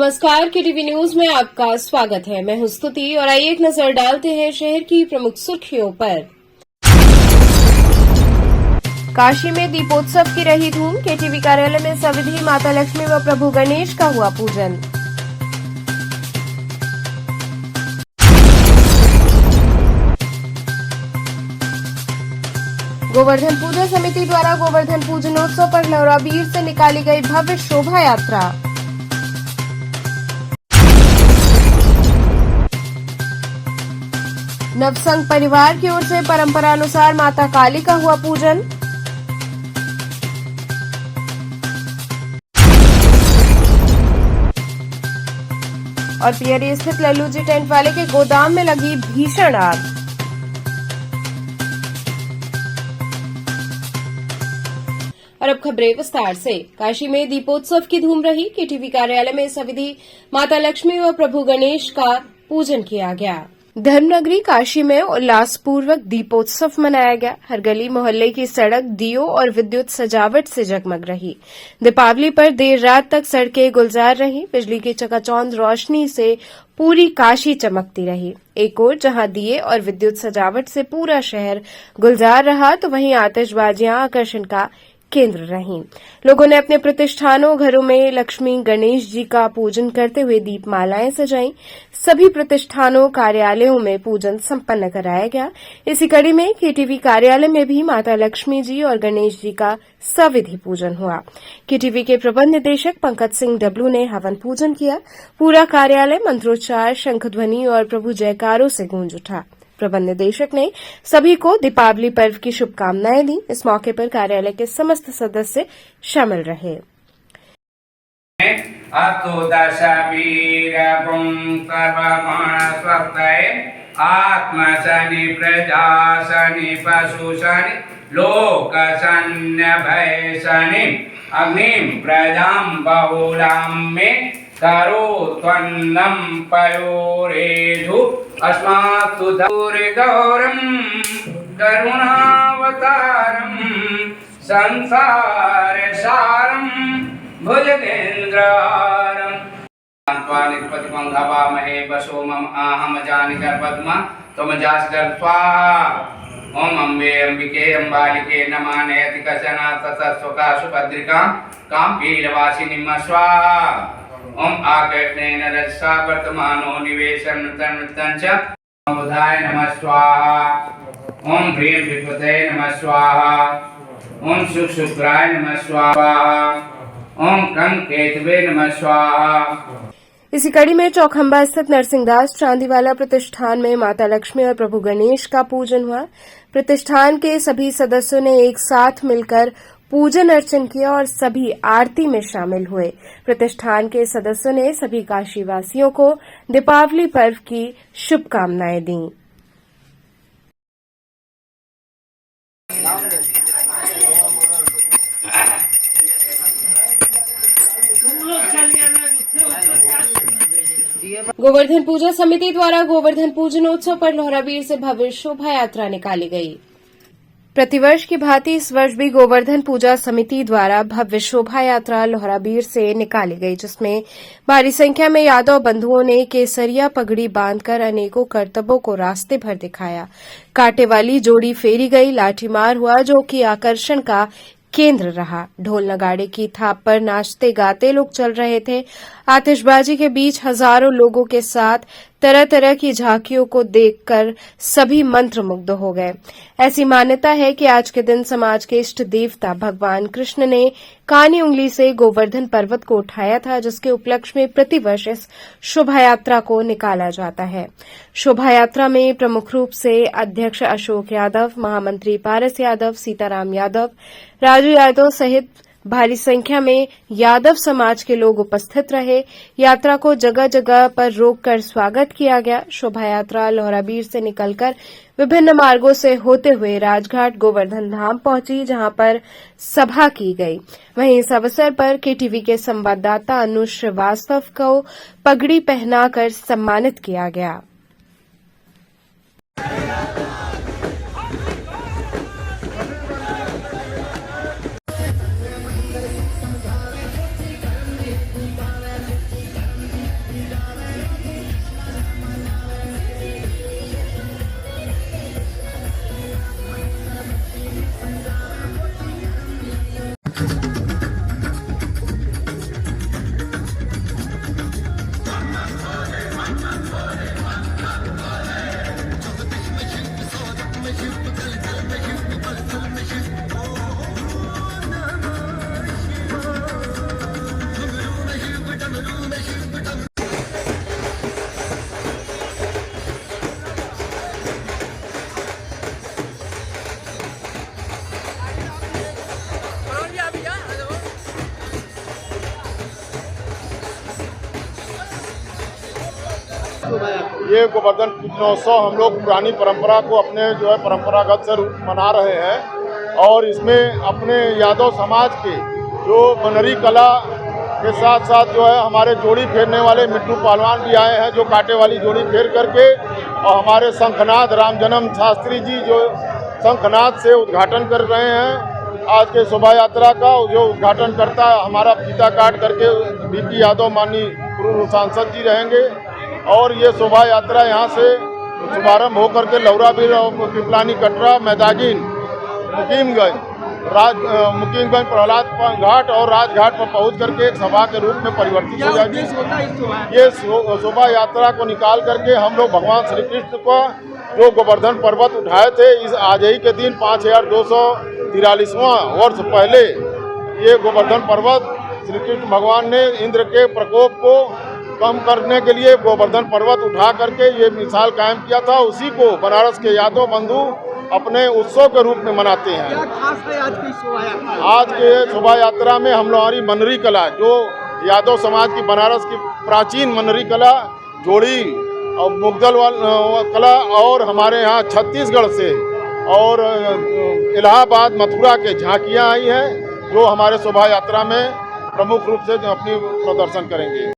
नमस्कार, KTV news में आपका स्वागत है। मैं हूं स्तुति और आइए एक नजर डालते हैं शहर की प्रमुख सुर्खियों पर। काशी में दीपोत्सव की रही धूम। केटीवी कार्यालय में सविधि माता लक्ष्मी व प्रभु गणेश का हुआ पूजन। गोवर्धन पूजा समिति द्वारा गोवर्धन पूजनोत्सव पर लोहराबीर से निकाली गई भव्य शोभा यात्रा। नवसंघ परिवार की ओर से परंपरानुसार माता काली का हुआ पूजन। और पियरी स्थित लल्लू जी टेंट वाले के गोदाम में लगी भीषण आग। और अब खबरें विस्तार से। काशी में दीपोत्सव की धूम रही। केटीवी कार्यालय में सविधि माता लक्ष्मी व प्रभु गणेश का पूजन किया गया। धर्मनगरी काशी में उल्लासपूर्वक दीपोत्सव मनाया गया। हर गली मोहल्ले की सड़क दियों और विद्युत सजावट से जगमग रही। दीपावली पर देर रात तक सड़कें गुलजार रही। बिजली की चकाचौंध रोशनी से पूरी काशी चमकती रही। एक ओर जहां दिए और विद्युत सजावट से पूरा शहर गुलजार रहा, तो वहीं आतिशबाजियां आकर्षण का केंद्र रहीं। लोगों ने अपने प्रतिष्ठानों, घरों में लक्ष्मी गणेश जी का पूजन करते हुए दीपमालाएं सजाई। सभी प्रतिष्ठानों, कार्यालयों में पूजन संपन्न कराया गया। इसी कड़ी में केटीवी कार्यालय में भी माता लक्ष्मी जी और गणेश जी का सविधि पूजन हुआ। केटीवी के प्रबंध निदेशक पंकज सिंह डब्लू ने हवन पूजन किया। पूरा कार्यालय मंत्रोच्चार, शंखध्वनि और प्रभु जयकारों से गूंज उठा। प्रबंध निदेशक ने सभी को दीपावली पर्व की शुभकामनाएं दी। इस मौके पर कार्यालय के समस्त सदस्य शामिल रहे। आत्मा शनि प्रजा शनि पशु शनि लोक शन्य भय शनि अग्निम प्रजाम बहुलाम में करो त्वन्नम पयोरेधु अस्मातु दूरगौरम करुणावतारम संसार सारम भुजगेन्द्रहारम महे वसो मम आहम जानिकर पद्मा तुम जासकर स्वाहा। ओम अम्बे अंबिके अंबालिके नमः नयति कशना ततस्वका सुभद्रिका काम पीलवासिनी स्वाहा। ओम आकृष्णेन रजसा वर्तमानो निवेशं नृतं च बुधाय नमः स्वाहा। ओम ह्रीं विद्वते नमः स्वाहा। ओम शुक्राय नमः स्वाहा। ओम कं केतवे नमः स्वाहा। इसी कड़ी में चौखंबा स्थित नरसिंहदास चांदीवाला प्रतिष्ठान में माता लक्ष्मी और प्रभु गणेश का पूजन हुआ। प्रतिष्ठान के सभी सदस्यों ने एक साथ मिलकर पूजन अर्चन किया और सभी आरती में शामिल हुए। प्रतिष्ठान के सदस्यों ने सभी काशीवासियों को दीपावली पर्व की शुभकामनाएं दी। गोवर्धन पूजा समिति द्वारा गोवर्धन पूजनोत्सव पर लोहराबीर से भव्य शोभा यात्रा निकाली गई। प्रतिवर्ष की भांति इस वर्ष भी गोवर्धन पूजा समिति द्वारा भव्य शोभा यात्रा लोहराबीर से निकाली गई, जिसमें भारी संख्या में यादव बंधुओं ने केसरिया पगड़ी बांधकर अनेकों करतबों को रास्ते भर दिखाया। कांटे वाली जोड़ी फेरी गई, लाठीमार हुआ, जो कि आकर्षण का केंद्र रहा। ढोल नगाड़े की थाप पर नाचते गाते लोग चल रहे थे। आतिशबाजी के बीच हजारों लोगों के साथ तरह तरह की झांकियों को देखकर सभी मंत्रमुग्ध हो गए। ऐसी मान्यता है कि आज के दिन समाज के इष्ट देवता भगवान कृष्ण ने कानी उंगली से गोवर्धन पर्वत को उठाया था, जिसके उपलक्ष्य में प्रतिवर्ष इस शोभा यात्रा को निकाला जाता है। शोभा यात्रा में प्रमुख रूप से अध्यक्ष अशोक यादव, महामंत्री पारस यादव, सीताराम यादव, राजू यादव सहित भारी संख्या में यादव समाज के लोग उपस्थित रहे। यात्रा को जगह जगह पर रोककर स्वागत किया गया। शोभा यात्रा लोहराबीर से निकलकर विभिन्न मार्गों से होते हुए राजघाट गोवर्धन धाम पहुंची, जहां पर सभा की गई। वहीं इस अवसर पर केटीवी के संवाददाता अनुज श्रीवास्तव को पगड़ी पहनाकर सम्मानित किया गया। ये गोवर्धन पूजनोत्सव हम लोग पुरानी परंपरा को अपने जो है परंपरागत से रूप मना रहे हैं और इसमें अपने यादव समाज के जो बनरी कला के साथ साथ जो है हमारे जोड़ी फेरने वाले मिट्टू पहलवान भी आए हैं जो कांटे वाली जोड़ी फेर करके, और हमारे शंखनाद राम जन्म शास्त्री जी जो शंखनाद से उद्घाटन कर रहे हैं आज के शोभा यात्रा का। जो उद्घाटन करता है हमारा फीता काट करके बीपी यादव माननीय पूर्व सांसद जी रहेंगे और ये शोभा यात्रा यहाँ से शुभारंभ होकर के लौराबीर और पिपलानी कटरा मैदागिन मुकीमगंज प्रहलाद घाट और राजघाट पर पहुंच करके एक सभा के रूप में परिवर्तित हो जाएगी। ये शोभा यात्रा को निकाल करके हम लोग भगवान श्री कृष्ण को जो गोवर्धन पर्वत उठाए थे इस आज ही के दिन 5243वां वर्ष पहले ये गोवर्धन पर्वत श्री कृष्ण भगवान ने इंद्र के प्रकोप को कम करने के लिए गोवर्धन पर्वत उठा करके ये मिसाल कायम किया था। उसी को बनारस के यादव बंधु अपने उत्सव के रूप में मनाते हैं। क्या खास है आज की शोभा यात्रा? आज के शोभा यात्रा में हम लोग हमारी मनरी कला जो यादव समाज की बनारस की प्राचीन मनरी कला जोड़ी और मुगदल कला और हमारे यहाँ छत्तीसगढ़ से और इलाहाबाद मथुरा के झांकियाँ आई हैं जो हमारे शोभा यात्रा में प्रमुख रूप से अपनी प्रदर्शन करेंगे।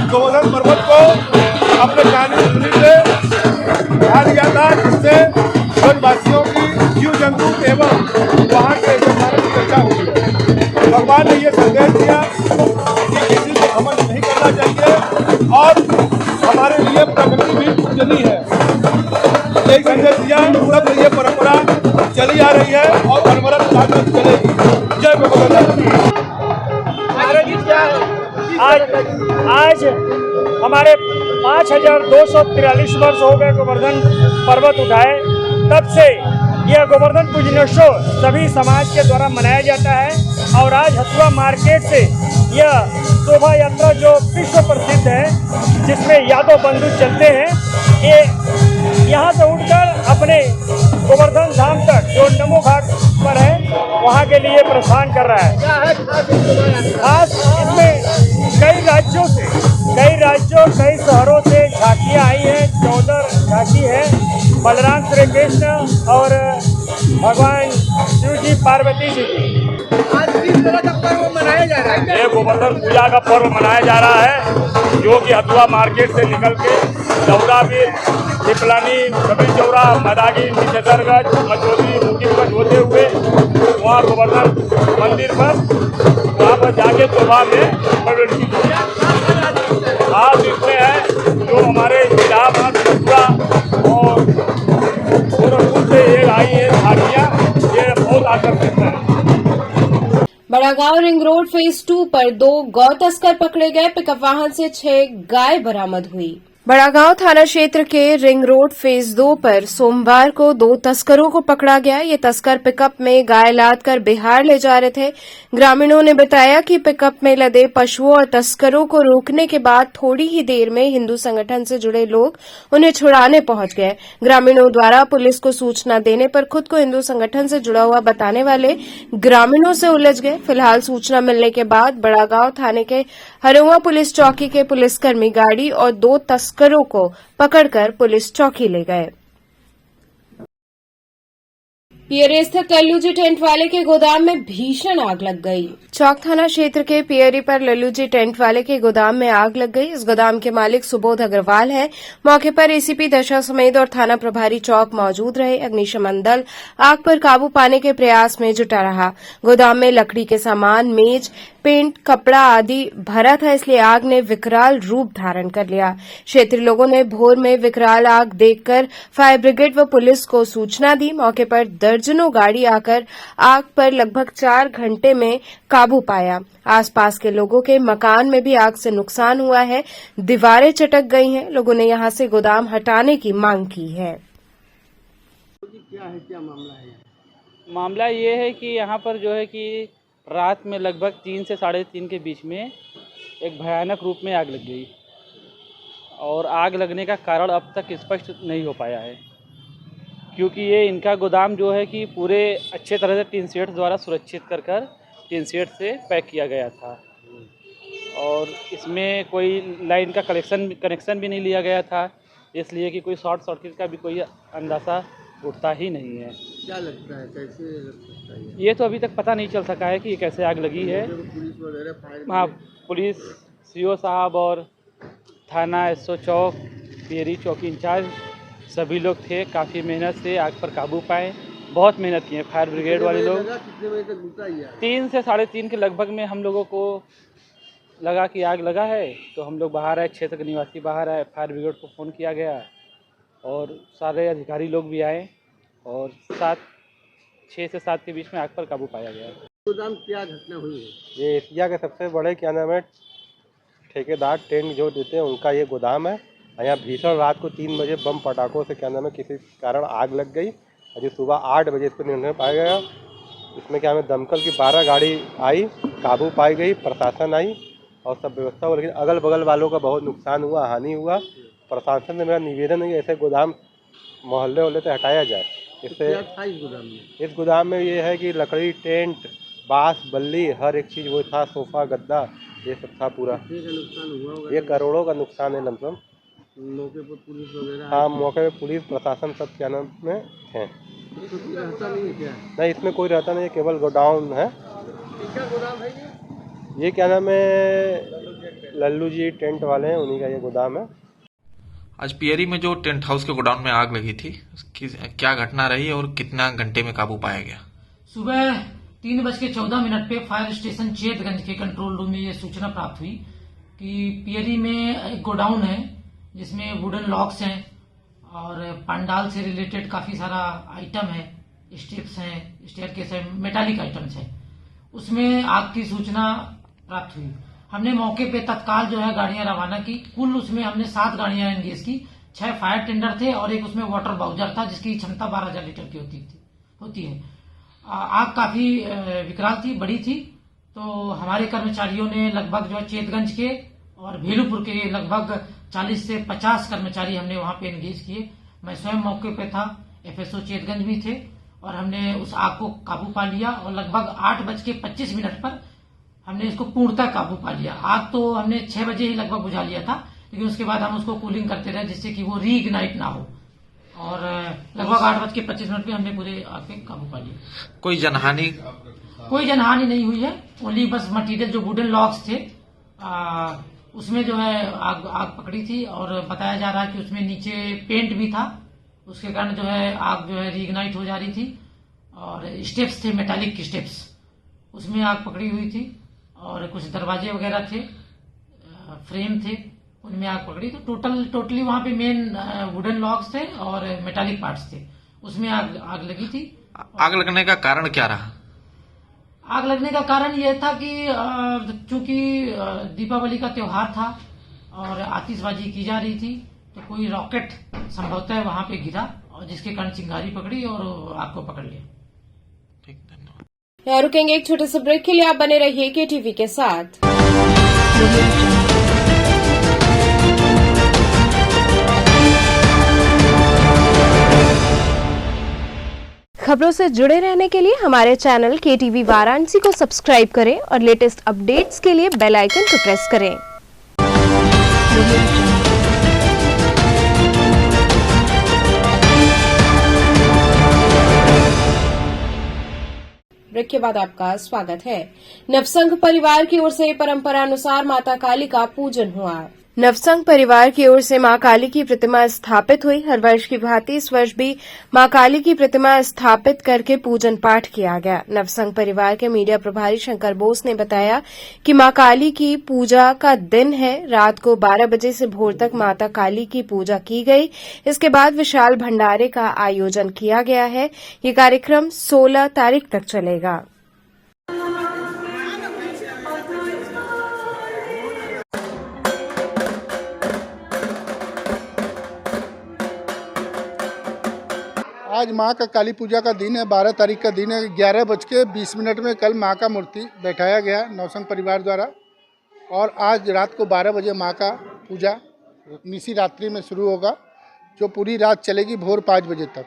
गोवर्धन पर्वत को अपने कानूनी से उठा लिया था जिससे ब्रजवासियों की जीव जंतु एवं वहाँ के जनमानस की चर्चा हुई। भगवान ने ये संदेश दिया कि किसी को घमंड नहीं करना चाहिए और हमारे लिए प्रकृति भी पूजनीय है। यही संदेश दिया, तब ये परंपरा चली आ रही है और अनवरत जागृत चलेगी। जय गोवर्धन। आज हमारे 5243 वर्ष हो गए गोवर्धन पर्वत उठाए। तब से यह गोवर्धन पूजनोत्सव सभी समाज के द्वारा मनाया जाता है और आज हथुआ मार्केट से यह शोभा यात्रा जो विश्व प्रसिद्ध है जिसमें यादव बंधु चलते हैं, ये यहाँ से उठकर अपने गोवर्धन धाम तक जो नमो घाट पर है वहाँ के लिए प्रस्थान कर रहा है। खास इसमें कई राज्यों कई शहरों से झांकियाँ आई हैं। 14 झांकी है बलराम श्री कृष्ण और भगवान शिव जी पार्वती जी की। आज किस तरह का पर्व मनाया जा रहा है? ये गोवर्धन पूजा का पर्व मनाया जा रहा है जो कि हथुआ मार्केट से निकल के लौराबीर पिपलानी कबीर चौरा मैदागिन छतरगंज मचौली मुकीमगंज होते हुए वहाँ गोवर्धन मंदिर पर वहाँ पर जाके शोभा में प्रकट की। खास इसमें है जो हमारे इलाहाबाद मथुरा और गोरखपुर से ये आई है झांकियाँ, ये बहुत आकर्षित है। बड़ागांव रिंग रोड फेज 2 पर 2 गौ तस्कर पकड़े गए। पिकअप वाहन से 6 गाय बरामद हुई। बड़ागांव थाना क्षेत्र के रिंग रोड फेज 2 पर सोमवार को 2 तस्करों को पकड़ा गया। ये तस्कर पिकअप में गाय लाद कर बिहार ले जा रहे थे। ग्रामीणों ने बताया कि पिकअप में लदे पशुओं और तस्करों को रोकने के बाद थोड़ी ही देर में हिंदू संगठन से जुड़े लोग उन्हें छुड़ाने पहुंच गए। ग्रामीणों द्वारा पुलिस को सूचना देने पर खुद को हिंदू संगठन से जुड़ा हुआ बताने वाले ग्रामीणों से उलझ गए। फिलहाल सूचना मिलने के बाद बड़ागांव थाने के हरुआ पुलिस चौकी के पुलिसकर्मी गाड़ी और 2 तस्करों को पकड़कर पुलिस चौकी ले गए। पियरी स्थित लल्लू जी टेंट वाले के गोदाम में भीषण आग लग गई। चौक थाना क्षेत्र के पियरी पर लल्लू जी टेंट वाले के गोदाम में आग लग गई। इस गोदाम के मालिक सुबोध अग्रवाल हैं। मौके पर एसीपी दशा समेत और थाना प्रभारी चौक मौजूद रहे। अग्निशमन दल आग पर काबू पाने के प्रयास में जुटा रहा। गोदाम में लकड़ी के सामान, मेज, पेंट, कपड़ा आदि भरा था, इसलिए आग ने विकराल रूप धारण कर लिया। क्षेत्रीय लोगों ने भोर में विकराल आग देखकर फायर ब्रिगेड व पुलिस को सूचना दी। मौके पर दर्जनों गाड़ी आकर आग पर लगभग 4 घंटे में काबू पाया। आसपास के लोगों के मकान में भी आग से नुकसान हुआ है। दीवारें चटक गई हैं। लोगों ने यहां से गोदाम हटाने की मांग की है। क्या मामला है? मामला ये है कि यहाँ पर जो है कि रात में लगभग 3 से 3:30 के बीच में एक भयानक रूप में आग लग गई और आग लगने का कारण अब तक स्पष्ट नहीं हो पाया है। क्योंकि ये इनका गोदाम जो है कि पूरे अच्छे तरह से टीन शेड द्वारा सुरक्षित कर टीन शेड से पैक किया गया था और इसमें कोई लाइन का कनेक्शन भी नहीं लिया गया था, इसलिए कि कोई शॉर्ट सर्किट का भी कोई अंदाज़ा उठता ही नहीं है। क्या लगता है, कैसे लग सकता है? ये तो अभी तक पता नहीं चल सका है कि ये कैसे आग लगी है। पुलिस वगैरह फायर हाँ, पुलिस सीओ साहब और थाना एसओ चौक, पियरी चौकी इंचार्ज सभी लोग थे। काफ़ी मेहनत से आग पर काबू पाए, बहुत मेहनत किए फायर ब्रिगेड वाले लोग। कितने बजे तक घुसा ही है? 3 से 3:30 के लगभग में हम लोगों को लगा कि आग लगा है, तो हम लोग बाहर आए, क्षेत्र के निवासी बाहर आए, फायर ब्रिगेड को फ़ोन किया गया और सारे अधिकारी लोग भी आए और 6 से 7 के बीच में आग पर काबू पाया गया। गोदाम क्या घटना हुई है? ये एशिया के सबसे बड़े क्या नाम है ठेकेदार टेंट जो देते हैं उनका ये गोदाम है। यहाँ भीषण रात को 3 बजे बम पटाखों से क्या नाम है किसी कारण आग लग गई। अभी सुबह 8 बजे इस पर नियंत्रण पाया गया। इसमें क्या हमें दमकल की 12 गाड़ी आई, काबू पाई गई, प्रशासन आई और सब व्यवस्था हुआ, लेकिन अगल बगल वालों का बहुत नुकसान हुआ, हानि हुआ। प्रशासन से मेरा निवेदन है कि ऐसे गोदाम मोहल्ले वहल्ले से हटाया जाए। इससे क्या था इस गोदाम में? इस गोदाम में ये है कि लकड़ी, टेंट, बांस, बल्ली, हर एक चीज़ वो था, सोफ़ा, गद्दा, ये सब था पूरा। कितने का नुकसान हुआ होगा? ये करोड़ों का नुकसान है लमसम। मौके पर पुलिस वगैरह? हाँ, मौके पे पुलिस प्रशासन सब क्या नाम में हैं। तो कोई रहता नहीं है क्या? नहीं, इसमें कोई रहता नहीं है, केवल गोडाउन है। क्या गोदाम है ये क्या नाम है लल्लू जी टेंट वाले हैं, उन्हीं का ये गोदाम है। आज पियरी में जो टेंट हाउस के गोडाउन में आग लगी थी, उसकी क्या घटना रही और कितना घंटे में काबू पाया गया? सुबह 3:14 पे फायर स्टेशन चेतगंज के कंट्रोल रूम में ये सूचना प्राप्त हुई कि पियरी में एक गोडाउन है जिसमें वुडन लॉक्स हैं और पंडाल से रिलेटेड काफी सारा आइटम है, स्टेप्स हैं, स्टेयरकेस है, मेटालिक आइटम्स हैं। उसमें आग की सूचना प्राप्त हुई। हमने मौके पे तत्काल जो है गाड़ियां रवाना की। कुल उसमें हमने 7 गाड़ियां एंगेज की, 6 फायर टेंडर थे और एक उसमें वाटर बाउजर था जिसकी क्षमता 12,000 लीटर की होती है। आग काफी विकराल थी, बड़ी थी, तो हमारे कर्मचारियों ने लगभग जो है चेतगंज के और भेलूपुर के लगभग 40 से 50 कर्मचारी हमने वहां पे एंगेज किए। मैं स्वयं मौके पे था, एफएसओ चेतगंज भी थे और हमने उस आग को काबू पा लिया और लगभग 8:25 पर हमने इसको पूर्णतः काबू पा लिया। आग तो हमने 6 बजे ही लगभग बुझा लिया था, लेकिन उसके बाद हम उसको कूलिंग करते रहे जिससे कि वो रीइग्नाइट ना हो और लगभग 8:25 पे हमने पूरे आग पे काबू पा लिया। कोई जनहानि? कोई जनहानि नहीं हुई है, ओनली बस मटेरियल जो वुडन लॉक्स थे उसमें जो है आग पकड़ी थी और बताया जा रहा है कि उसमें नीचे पेंट भी था, उसके कारण जो है आग जो है रीइग्नाइट हो जा रही थी और स्टेप्स थे, मेटालिक के स्टेप्स, उसमें आग पकड़ी हुई थी और कुछ दरवाजे वगैरह थे, फ्रेम थे, उनमें आग पकड़ी। तो टोटली वहां पे मेन वुडन लॉक्स थे और मेटालिक पार्ट्स थे, उसमें आग लगी थी। आग लगने का कारण क्या रहा? आग लगने का कारण यह था कि चूंकि दीपावली का त्योहार था और आतिशबाजी की जा रही थी, तो कोई रॉकेट संभवतः वहां पे गिरा और जिसके कारण चिंगारी पकड़ी और आग को पकड़ लिया। ठीक, धन्यवाद। यहाँ रुकेंगे एक छोटे से ब्रेक के लिए। आप बने रहिए केटीवी के साथ। खबरों से जुड़े रहने के लिए हमारे चैनल केटीवी वाराणसी को सब्सक्राइब करें और लेटेस्ट अपडेट्स के लिए बेल आइकन को प्रेस करें। ब्रेक के बाद आपका स्वागत है। नवसंघ परिवार की ओर से परंपरा अनुसार माता काली का पूजन हुआ। नवसंघ परिवार की ओर से मां काली की प्रतिमा स्थापित हुई। हर वर्ष की भांति इस वर्ष भी मां काली की प्रतिमा स्थापित करके पूजन पाठ किया गया। नवसंघ परिवार के मीडिया प्रभारी शंकर बोस ने बताया कि मां काली की पूजा का दिन है। रात को 12 बजे से भोर तक माता काली की पूजा की गई। इसके बाद विशाल भंडारे का आयोजन किया गया है। ये कार्यक्रम 16 तारीख तक चलेगा। आज माँ का काली पूजा का दिन है, 12 तारीख का दिन है। 11:20 में कल माँ का मूर्ति बैठाया गया नवसंघ परिवार द्वारा और आज रात को 12 बजे माँ का पूजा निशी रात्रि में शुरू होगा, जो पूरी रात चलेगी भोर 5 बजे तक।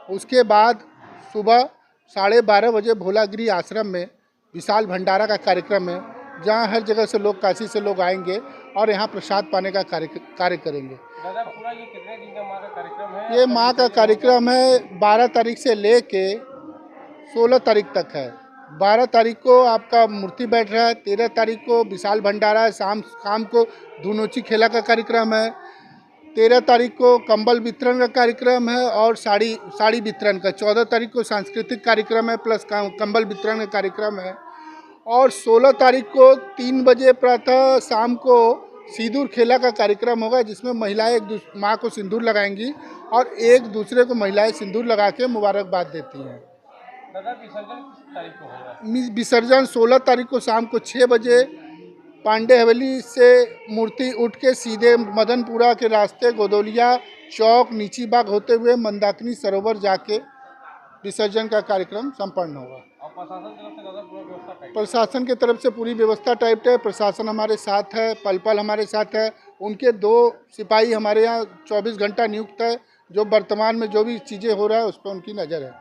उसके बाद सुबह 12:30 बजे भोलागिरी आश्रम में विशाल भंडारा का कार्यक्रम है, जहां हर जगह से लोग, काशी से लोग आएंगे और यहां प्रसाद पाने का कार्य करेंगे। दादा पूरा ये कितने दिन का माँ का कार्यक्रम है? ये माँ का कार्यक्रम है 12 तारीख से लेके 16 तारीख तक है। 12 तारीख को आपका मूर्ति बैठ रहा है, 13 तारीख को विशाल भंडारा है, शाम को धुनोची खेला का कार्यक्रम है, 13 तारीख को कंबल वितरण का कार्यक्रम है और साड़ी वितरण का, 14 तारीख को सांस्कृतिक कार्यक्रम है प्लस कंबल वितरण का कार्यक्रम है और 16 तारीख को 3 बजे प्रातः शाम को सिंदूर खेला का कार्यक्रम होगा, जिसमें महिलाएं माँ को सिंदूर लगाएंगी और एक दूसरे को महिलाएं सिंदूर लगा के मुबारकबाद देती हैं। दादा विसर्जन किस तारीख को होगा? विसर्जन 16 तारीख को शाम को 6 बजे पांडे हवेली से मूर्ति उठ के सीधे मदनपुरा के रास्ते गोदौलिया चौक नीची बाग होते हुए मंदाकिनी सरोवर जाके विसर्जन का कार्यक्रम संपन्न होगा। और प्रशासन की तरफ से दादा पूरा व्यवस्था टाइट है? प्रशासन की तरफ से पूरी व्यवस्था टाइट है। प्रशासन हमारे साथ है, पल पल हमारे साथ है। उनके 2 सिपाही हमारे यहाँ 24 घंटा नियुक्त है, जो वर्तमान में जो भी चीज़ें हो रहा है उस पर उनकी नज़र है।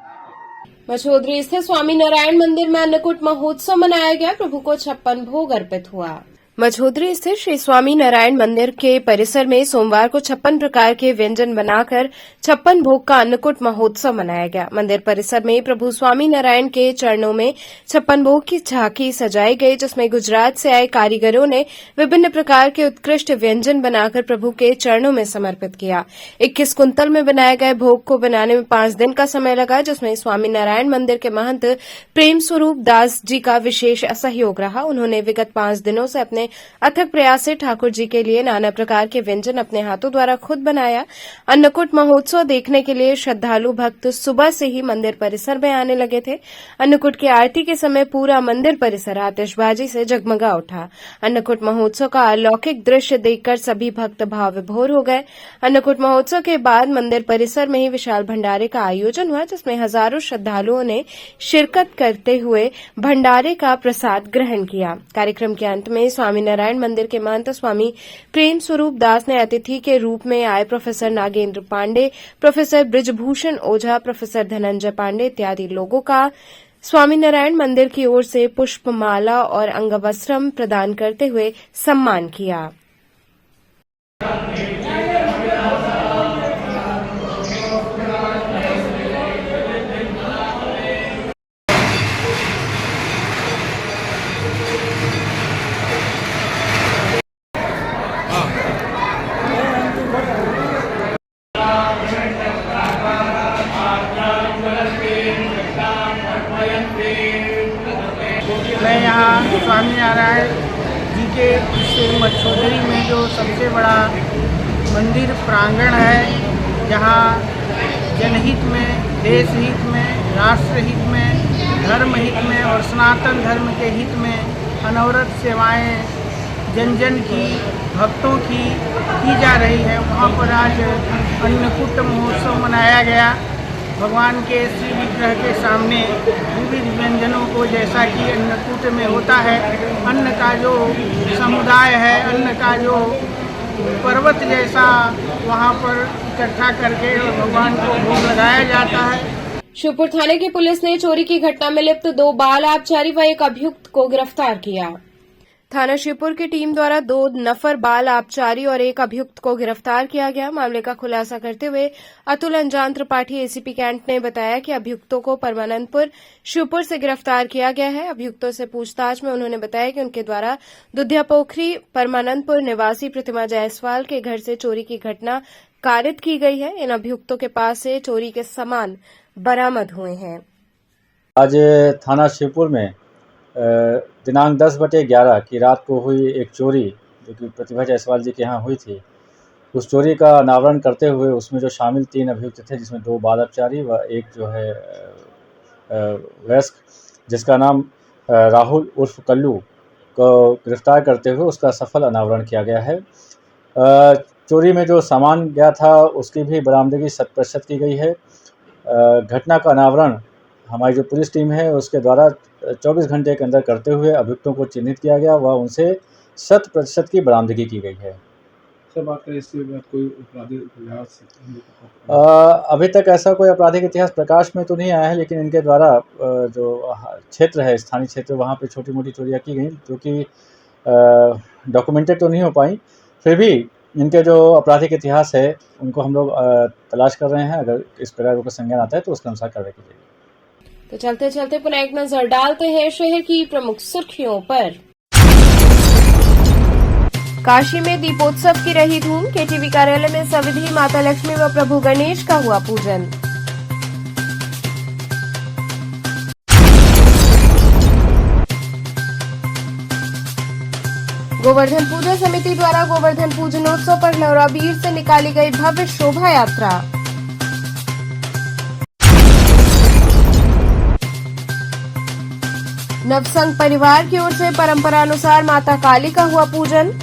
मछोदरी स्थित स्वामी नारायण मंदिर में अन्नकूट महोत्सव मनाया गया। प्रभु को 56 भोग अर्पित हुआ। मझोदरी स्थित श्री स्वामी नारायण मंदिर के परिसर में सोमवार को 56 प्रकार के व्यंजन बनाकर 56 भोग का अन्नकूट महोत्सव मनाया गया। मंदिर परिसर में प्रभु स्वामी नारायण के चरणों में 56 भोग की झांकी सजाई गई, जिसमें गुजरात से आए कारीगरों ने विभिन्न प्रकार के उत्कृष्ट व्यंजन बनाकर प्रभु के चरणों में समर्पित किया। 21 कुंतल में बनाए गए भोग को बनाने में 5 दिन का समय लगा, जिसमें स्वामी नारायण मंदिर के महंत प्रेम स्वरूप दास जी का विशेष सहयोग रहा। उन्होंने विगत 5 दिनों से अपने अथक प्रयास से ठाकुर जी के लिए नाना प्रकार के व्यंजन अपने हाथों द्वारा खुद बनाया। अन्नकूट महोत्सव देखने के लिए श्रद्धालु भक्त सुबह से ही मंदिर परिसर में आने लगे थे। अन्नकूट की आरती के समय पूरा मंदिर परिसर आतिशबाजी से जगमगा उठा। अन्नकूट महोत्सव का अलौकिक दृश्य देखकर सभी भक्त भाव विभोर हो गए। अन्नकूट महोत्सव के बाद मंदिर परिसर में ही विशाल भंडारे का आयोजन हुआ, जिसमें हजारों श्रद्धालुओं ने शिरकत करते हुए भंडारे का प्रसाद ग्रहण किया। कार्यक्रम के अंत में स्वामी नारायण मंदिर के महंत स्वामी प्रेम स्वरूप दास ने अतिथि के रूप में आए प्रोफेसर नागेंद्र पांडे, प्रोफेसर ब्रिजभूषण ओझा, प्रोफेसर धनंजय पांडे इत्यादि लोगों का स्वामी नारायण मंदिर की ओर से पुष्पमाला और अंगवस्त्रम प्रदान करते हुए सम्मान किया। मैं यहाँ स्वामी नारायण जी के मछोदरी में जो सबसे बड़ा मंदिर प्रांगण है, जहाँ जनहित में, देश हित में, राष्ट्र हित में, धर्म हित में और सनातन धर्म के हित में अनवरत सेवाएं जन जन की, भक्तों की जा रही है। वहाँ पर आज अन्नकूट महोत्सव मनाया गया। भगवान के श्री विग्रह के सामने विविध व्यंजनों को, जैसा कि अन्नकूट में होता है, अन्न का जो समुदाय है, अन्न का जो पर्वत जैसा वहाँ पर इकट्ठा करके और भगवान को भोग लगाया जाता है। शिवपुर थाने की पुलिस ने चोरी की घटना में लिप्त 2 बाल आबकारी व 1 अभियुक्त को गिरफ्तार किया। थाना शिवपुर की टीम द्वारा 2 नफर बाल आबकारी और 1 अभियुक्त को गिरफ्तार किया गया। मामले का खुलासा करते हुए अतुल अंजान त्रिपाठी एसीपी कैंट ने बताया कि अभियुक्तों को परमानंदपुर शिवपुर से गिरफ्तार किया गया है। अभियुक्तों से पूछताछ में उन्होंने बताया कि उनके द्वारा दुधिया पोखरी परमानंदपुर निवासी प्रतिमा जायसवाल के घर से चोरी की घटना कारित की गई है। इन अभियुक्तों के पास से चोरी के सामान बरामद हुए हैं। आज थाना शिवपुर में दिनांक 10/11 की रात को हुई एक चोरी, जो कि प्रतिभा जायसवाल जी के यहाँ हुई थी, उस चोरी का अनावरण करते हुए उसमें जो शामिल 3 अभियुक्त थे, जिसमें 2 बाल आबकारी व 1 जो है वयस्क, जिसका नाम राहुल उर्फ कल्लू को गिरफ्तार करते हुए उसका सफल अनावरण किया गया है। चोरी में जो सामान गया था उसकी भी बरामदगी 100% की गई है। घटना का अनावरण हमारी जो पुलिस टीम है उसके द्वारा 24 घंटे के अंदर करते हुए अभियुक्तों को चिन्हित किया गया व उनसे 100% की बरामदगी की गई है। से बात करें इसके बाद कोई आपराधिक इतिहास अभी तक ऐसा कोई आपराधिक इतिहास प्रकाश में तो नहीं आया है, लेकिन इनके द्वारा जो क्षेत्र है, स्थानीय क्षेत्र, वहाँ पे छोटी मोटी चोरियाँ की गई जो कि डॉक्यूमेंटेड तो नहीं हो पाई। फिर भी इनके जो आपराधिक इतिहास है उनको हम लोग तलाश कर रहे हैं। अगर इस प्रकार का संज्ञान आता है तो उसके अनुसार कार्रवाई की जाएगी। तो चलते चलते पुनः एक नजर डालते हैं शहर की प्रमुख सुर्खियों पर। काशी में दीपोत्सव की रही धूम। केटीवी कार्यालय में सविधि माता लक्ष्मी व प्रभु गणेश का हुआ पूजन। गोवर्धन पूजा समिति द्वारा गोवर्धन पूजनोत्सव पर लहराबीर से निकाली गई भव्य शोभा यात्रा। नवसंघ परिवार की ओर से परंपरानुसार माता काली का हुआ पूजन।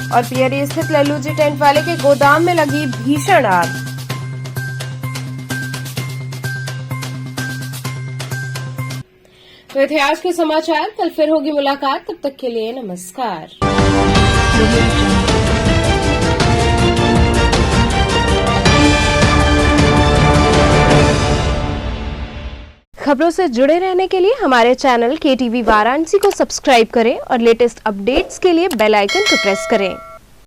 और पियरी स्थित लल्लू जी टेंट वाले के गोदाम में लगी भीषण आग। तो थे आज के समाचार। कल फिर होगी मुलाकात, तब तक के लिए नमस्कार। खबरों से जुड़े रहने के लिए हमारे चैनल KTV वाराणसी को सब्सक्राइब करें और लेटेस्ट अपडेट्स के लिए बेल आइकन को प्रेस करें।